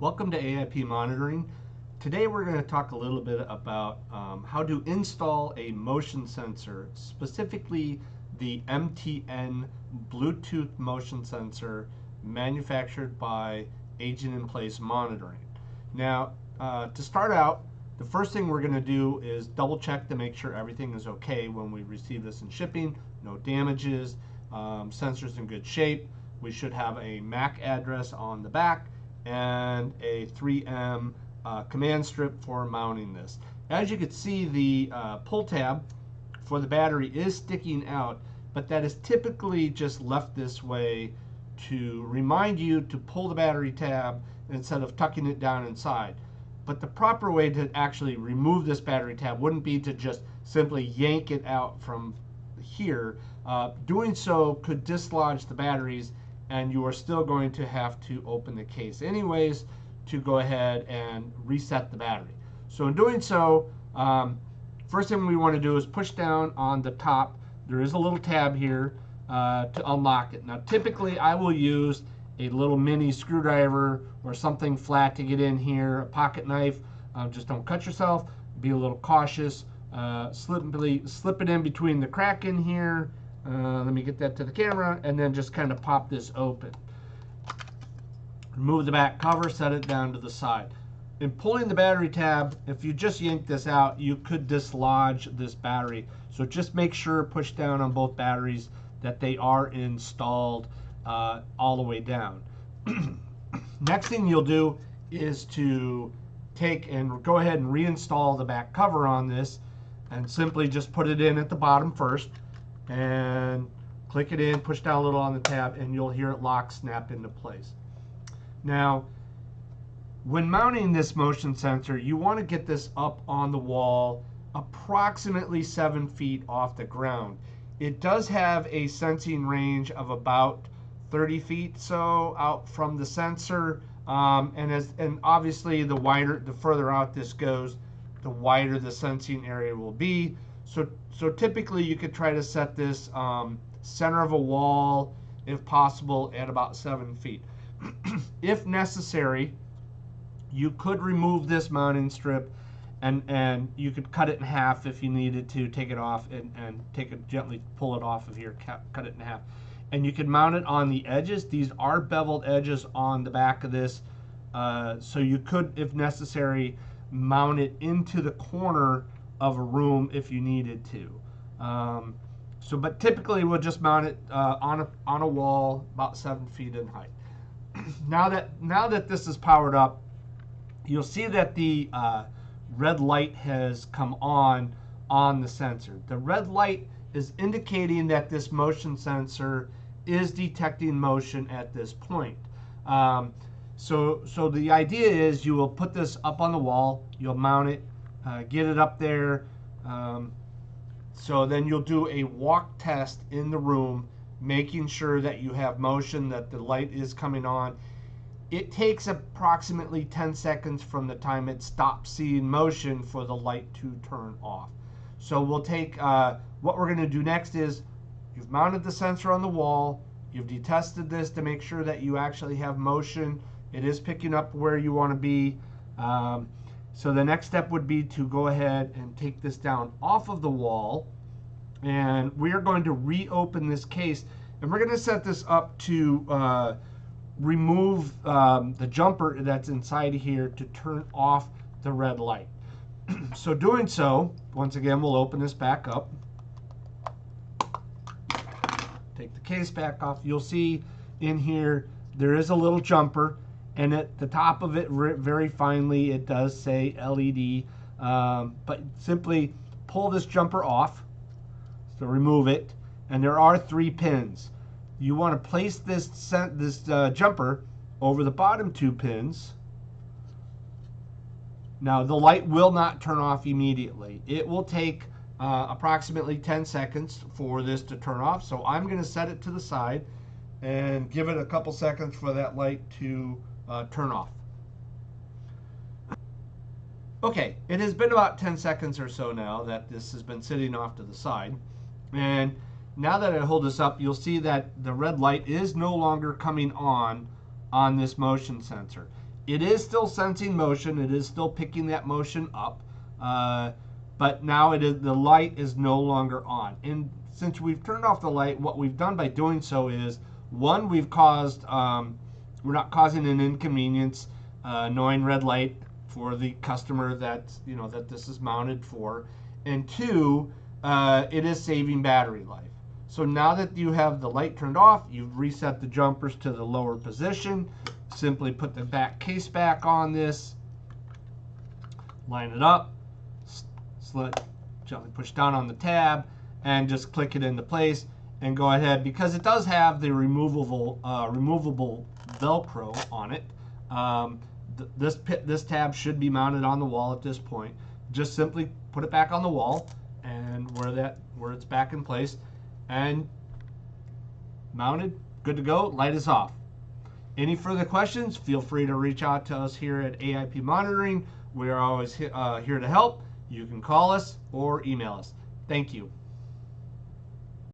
Welcome to AIP Monitoring. Today we're going to talk a little bit about how to install a motion sensor, specifically the MTN Bluetooth motion sensor manufactured by Agent in Place Monitoring. Now, to start out, the first thing we're going to do is double check to make sure everything is okay when we receive this in shipping. No damages, sensor's in good shape. We should have a MAC address on the back and a 3M command strip for mounting this. As you can see, the pull tab for the battery is sticking out, but that is typically just left this way to remind you to pull the battery tab instead of tucking it down inside. But the proper way to actually remove this battery tab wouldn't be to just simply yank it out from here. Doing so could dislodge the batteries, and you are still going to have to open the case anyways to go ahead and reset the battery. So in doing so, first thing we want to do is push down on the top. There is a little tab here to unlock it. Now typically I will use a little mini screwdriver or something flat to get in here, a pocket knife. Just don't cut yourself, be a little cautious. Slip it in between the crack in here. Let me get that to the camera, and then just kind of pop this open. Remove the back cover, set it down to the side. In pulling the battery tab, if you just yank this out, you could dislodge this battery. So just make sure, push down on both batteries, that they are installed all the way down. Next thing you'll do is to take and go ahead and reinstall the back cover on this, and simply just put it in at the bottom first. And click it in, push down a little on the tab, and you'll hear it lock, snap into place. Now, when mounting this motion sensor, you want to get this up on the wall approximately 7 feet off the ground. It does have a sensing range of about 30 feet so out from the sensor, and obviously the further out this goes, the wider the sensing area will be. So typically you could try to set this center of a wall, if possible, at about 7 feet. If necessary, you could remove this mounting strip, and you could cut it in half if you needed to, take it off and gently pull it off of here, cut it in half. And you can mount it on the edges. These are beveled edges on the back of this, so you could, if necessary, mount it into the corner of a room if you needed to. But typically we'll just mount it on a wall about 7 feet in height. Now that this is powered up, you'll see that the red light has come on the sensor. The red light is indicating that this motion sensor is detecting motion at this point. So the idea is you will put this up on the wall, you'll mount it, get it up there. So then you'll do a walk test in the room, making sure that you have motion, that the light is coming on. It takes approximately 10 seconds from the time it stops seeing motion for the light to turn off. So we'll take, what we're going to do next is, you've mounted the sensor on the wall, you've detested this to make sure that you actually have motion. It is picking up where you want to be. So the next step would be to go ahead and take this down off of the wall, and we are going to reopen this case, and we're going to set this up to remove the jumper that's inside here to turn off the red light. So doing so, once again, we'll open this back up, take the case back off. You'll see in here there is a little jumper, and at the top of it, very finely, it does say LED. But simply pull this jumper off, so remove it, and there are 3 pins. You want to place this jumper over the bottom 2 pins. Now the light will not turn off immediately. It will take approximately 10 seconds for this to turn off. So I'm going to set it to the side and give it a couple seconds for that light to turn off. Okay, it has been about 10 seconds or so now that this has been sitting off to the side. And now that I hold this up, you'll see that the red light is no longer coming on this motion sensor. It is still sensing motion. It is still picking that motion up. But now the light is no longer on. And since we've turned off the light, what we've done by doing so is, one, we're not causing an inconvenience, annoying red light for the customer that this is mounted for, and two, it is saving battery life. So now that you have the light turned off, you've reset the jumpers to the lower position. Simply put the back case back on this, line it up, gently push down on the tab, and just click it into place, and go ahead, because it does have the removable Velcro on it. This tab should be mounted on the wall at this point. Just simply put it back on the wall, and where it's back in place, and mounted, good to go. Light is off. Any further questions, feel free to reach out to us here at AIP Monitoring. We are always here to help. You can call us or email us. Thank you.